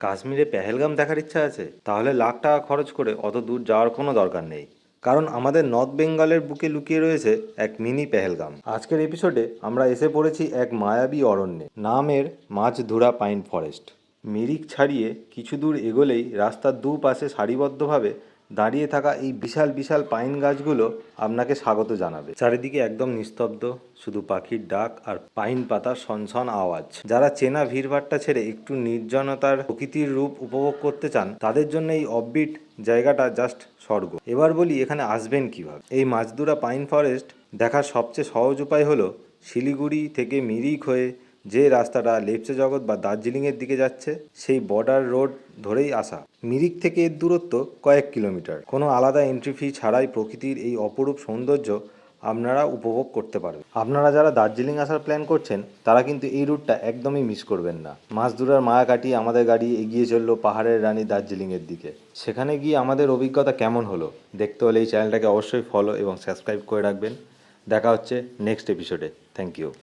কাশ্মীরে পেহেলগাম দেখার ইচ্ছা আছে? তাহলে লাখ টাকা খরচ করে অত দূর যাওয়ার কোনো দরকার নেই। কারণ আমাদের নর্থ বেঙ্গলের বুকে লুকিয়ে রয়েছে এক মিনি পেহেলগাম। আজকের এপিসোডে আমরা এসে পড়েছি এক মায়াবী অরণ্যে, নামের মাঝধুরা পাইন ফরেস্ট। মিরিক ছাড়িয়ে কিছু দূর এগোলেই রাস্তার দুপাশে সারিবদ্ধভাবে দাঁড়িয়ে থাকা এই বিশাল বিশাল পাইন গাছগুলো আপনাকে স্বাগত জানাবে। চারিদিকে একদম নিস্তব্ধ, শুধু পাখির ডাক আর পাইন পাতার সনসন আওয়াজ। যারা চেনা ভিড়ভাট্টা ছেড়ে একটু নির্জনতার প্রকৃতির রূপ উপভোগ করতে চান, তাদের জন্য এই অফবিট জায়গাটা জাস্ট স্বর্গ। এবার বলি এখানে আসবেন কিভাবে। এই মাঝদুরা পাইন ফরেস্ট দেখার সবচেয়ে সহজ উপায় হলো শিলিগুড়ি থেকে মিরিক হয়ে যে রাস্তাটা লেপচা জগৎ বা দার্জিলিংয়ের দিকে যাচ্ছে, সেই বর্ডার রোড ধরেই আসা। মিরিক থেকে এর দূরত্ব কয়েক কিলোমিটার। কোনো আলাদা এন্ট্রি ফি ছাড়াই প্রকৃতির এই অপরূপ সৌন্দর্য আপনারা উপভোগ করতে পারবেন। আপনারা যারা দার্জিলিং আসার প্ল্যান করছেন, তারা কিন্তু এই রুটটা একদমই মিস করবেন না। মাঝদুরার মায়া কাটিয়ে আমাদের গাড়ি এগিয়ে চললো পাহাড়ের রানী দার্জিলিংয়ের দিকে। সেখানে গিয়ে আমাদের অভিজ্ঞতা কেমন হলো দেখতে হলে এই চ্যানেলটাকে অবশ্যই ফলো এবং সাবস্ক্রাইব করে রাখবেন। দেখা হচ্ছে নেক্সট এপিসোডে। Thank you.